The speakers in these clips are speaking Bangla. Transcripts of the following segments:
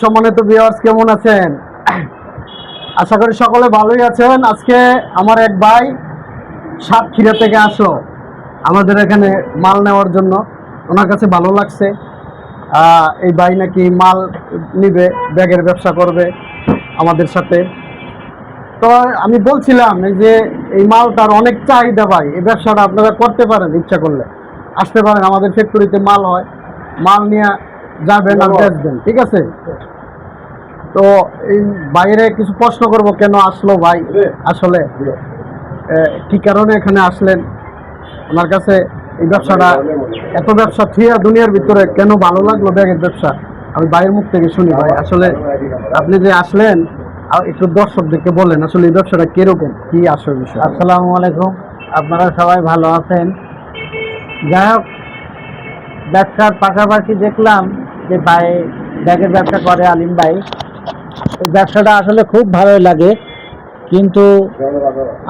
সম্মানিত ভিউয়ার্স, কেমন আছেন? আশা করি সকলে ভালোই আছেন। আজকে আমার এক ভাই সাতক্ষীরা থেকে আসলো আমাদের এখানে মাল নেওয়ার জন্য। ওনার কাছে ভালো লাগছে। এই ভাই নাকি মাল নিবে, ব্যাগের ব্যবসা করবে আমাদের সাথে। তো আমি বলছিলাম এই যে এই মালটার অনেক চাহিদা ভাই, এই ব্যবসাটা আপনারা করতে পারেন, ইচ্ছা করলে আসতে পারেন। আমাদের ফ্যাক্টরিতে মাল হয়, মাল নিয়ে যাবেন আর বেচবেন, ঠিক আছে? তো এই বাইরে কিছু প্রশ্ন করব, কেন আসলো ভাই, আসলে কি কারণে এখানে আসলেন, ওনার কাছে এই ব্যবসাটা, এত ব্যবসা থিয়া দুনিয়ার ভিতরে কেন ভালো লাগলো ব্যাগের ব্যবসা, আমি বাইরের মুখ থেকে শুনি। ভাই আসলে আপনি যে আসলেন একটু দর্শকদেরকে বলেন আসলে এই ব্যবসাটা কিরকম, কি আসল বিষয়। আসসালামু আলাইকুম, আপনারা সবাই ভালো আছেন? যাই হোক, ব্যবসার পাশাপাশি দেখলাম যে ভাই ব্যাগের ব্যবসা করে আলিম ভাই। এই ব্যবসাটা আসলে খুব ভালোই লাগে, কিন্তু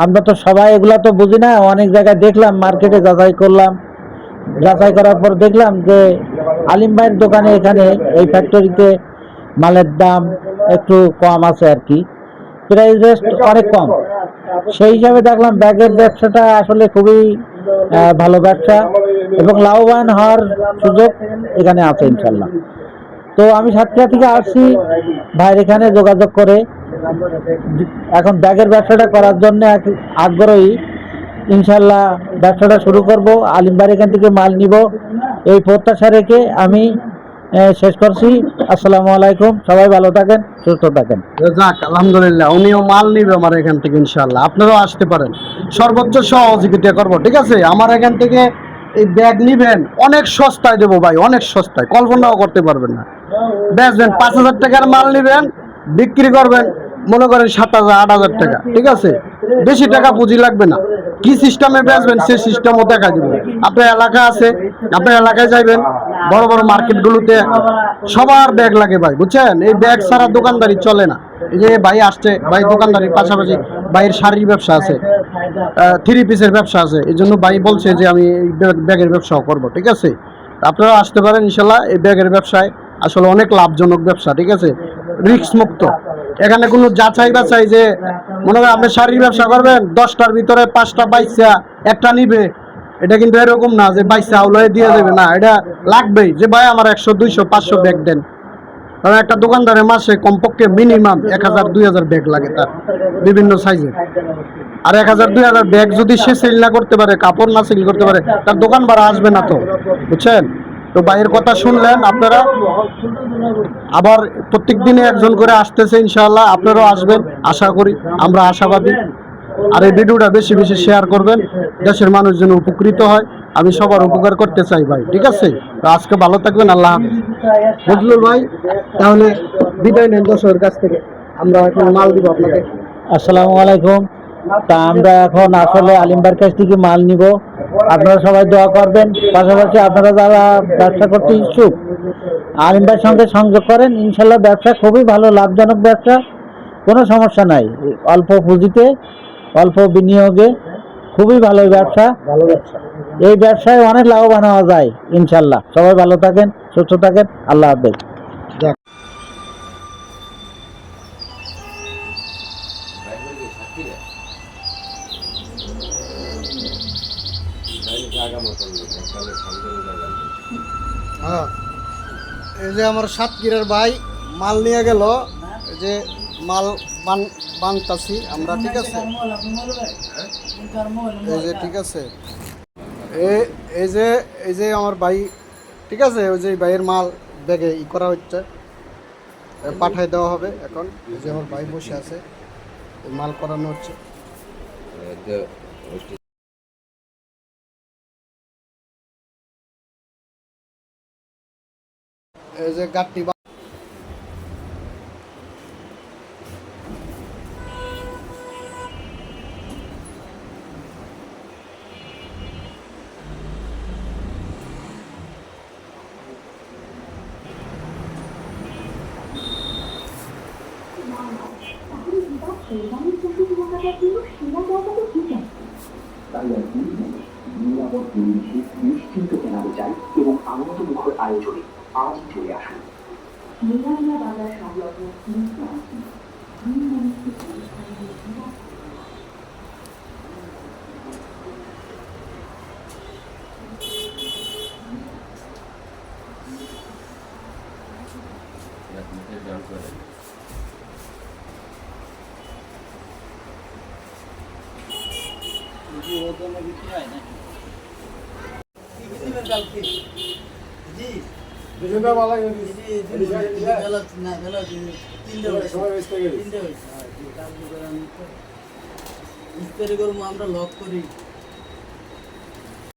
আমরা তো সবাই এগুলা তো বুঝি না। অনেক জায়গায় দেখলাম, মার্কেটে যাচাই করলাম, যাচাই করার পর দেখলাম যে আলিম ভাইয়ের দোকানে এখানে এই ফ্যাক্টরিতে মালের দাম একটু কম আছে আর কি, প্রাইস রেস্ট অনেক কম। সেই হিসাবে দেখলাম ব্যাগের ব্যবসাটা আসলে খুবই ভালো ব্যবসা এবং লাভবান হওয়ার সুযোগ এখানে আছে ইনশাল্লাহ। তো আমি সাতক্ষীরা থেকে আসছি ভাইয়ের এখানে যোগাযোগ করে, এখন ব্যাগের ব্যবসাটা করার জন্য আগ্রহী। ইনশাল্লাহ ব্যবসাটা শুরু করব, আলিম ভাইয়ের এখান থেকে মাল নিব, এই প্রত্যাশা রেখে আমি শেষ করছি। আসসালামু আলাইকুম, সবাই ভালো থাকেন, সুস্থ থাকেন। যাক আলহামদুলিল্লাহ, উনিও মাল নিবে আমার এখান থেকে ইনশাআল্লাহ। আপনারাও আসতে পারেন, সর্বোচ্চ সহযোগিতা করবো, ঠিক আছে? আমার এখান থেকে এই ব্যাগ নিবেন, অনেক সস্তায় দেবো ভাই, অনেক সস্তায়, কল্পনাও করতে পারবেন না। বেচবেন 5,000 টাকার মাল নিবেন, বিক্রি করবেন মনে করেন 7,000 8,000 টাকা, ঠিক আছে? বেশি টাকা পুঁজি লাগবে না। কি সিস্টেমে বেচবেন সেই সিস্টেমও দেখা দিব। আপনার এলাকা আছে, আপনার এলাকায় যাইবেন, বড় বড় মার্কেটগুলোতে সবার ব্যাগ লাগে ভাই, বুঝছেন? এই ব্যাগ ছাড়া দোকানদারি চলে না। এই যে ভাই আসছে, ভাই দোকানদারির পাশাপাশি ভাইয়ের শাড়ির ব্যবসা আছে, 3 পিসের ব্যবসা আছে, এই জন্য ভাই বলছে যে আমি এই ব্যাগের ব্যবসাও করব, ঠিক আছে? আপনারা আসতে পারেন ইনশাল্লাহ। এই ব্যাগের ব্যবসায় আসলে অনেক লাভজনক ব্যবসা, ঠিক আছে? রিস্ক মুক্ত। এখানে কোনো যাচাই বাছাই যে মনে করেন আপনি শাড়ির ব্যবসা করবেন, 10টার ভিতরে 5টা বাইসা একটা নিবে, এটা কিন্তু এরকম না যে বাইসা আউলায় দিয়ে দেবে না। এটা লাগবেই যে ভাই আমার 100 200 500 ব্যাগ দেন। কারণ একটা দোকানদারের মাসে কমপক্ষে মিনিমাম 1,000 2,000 ব্যাগ লাগে তার, বিভিন্ন সাইজের। আর 1,000 2,000 ব্যাগ যদি সে সেল না করতে পারে, কাপড় না সেল করতে পারে, তার দোকান ভাড়া আসবে না তো, বুঝছেন? তো ভাইয়ের কথা শুনলেন আপনারা। আবার প্রত্যেক দিনে একজন করে আসতেছে ইনশাআল্লাহ, আপনারাও আসবেন আশা করি, আমরা আশাবাদী। আর এই ভিডিওটা বেশি বেশি শেয়ার করবেন, দেশের মানুষ যেন উপকৃত হয়। আমি সবার উপকার করতে চাই ভাই, ঠিক আছে? তো আজকে ভালো থাকবেন, আল্লাহ হাফেজ। বজলুল ভাই তাহলে বিদায় নেন দর্শকের কাছ থেকে, আমরা এখন মাল দিব আপনাকে। আসসালামু আলাইকুম। তা আমরা এখন আসলে আলিম ভাইয়ের কাছ থেকে মাল নিব, আপনারা সবাই দোয়া করবেন। পাশাপাশি আপনারা যারা ব্যবসা করতে ইচ্ছুক আলিম ভাইয়ের সঙ্গে সংযোগ করেন, ইনশাল্লাহ ব্যবসা খুবই ভালো, লাভজনক ব্যবসা, কোনো সমস্যা নাই। অল্প পুঁজিতে অল্প বিনিয়োগে খুবই ভালো ব্যবসা। ভালো ব্যবসা। এই ব্যবসায় অনেক লাভবান হওয়া যায় ইনশাল্লাহ। সবাই ভালো থাকেন, সুস্থ থাকেন, আল্লাহ হাফেজ। যাক। হ্যাঁ, এই যে আমার সাতক্ষীরার ভাই মাল নিয়ে গেল, এই যে মাল বানতাছি আমরা, ঠিক আছে? এই যে ঠিক আছে, এই যে আমার ভাই, ঠিক আছে? ওই যে ভাইয়ের মাল ব্যাগে করা হচ্ছে, পাঠায় দেওয়া হবে এখন। এই যে আমার ভাই বসে আছে, মাল করানো হচ্ছে। এই যে গাড়ি নিরাপদ পরিবেশে নিশ্চিন্ত কেনাবে চাই এবং আনন্দমুখর আয়োজনে আজ চলে আসুন। মিলানিয়া বাজার সংলগ্ন নিচে আসুন। আমরা লক করি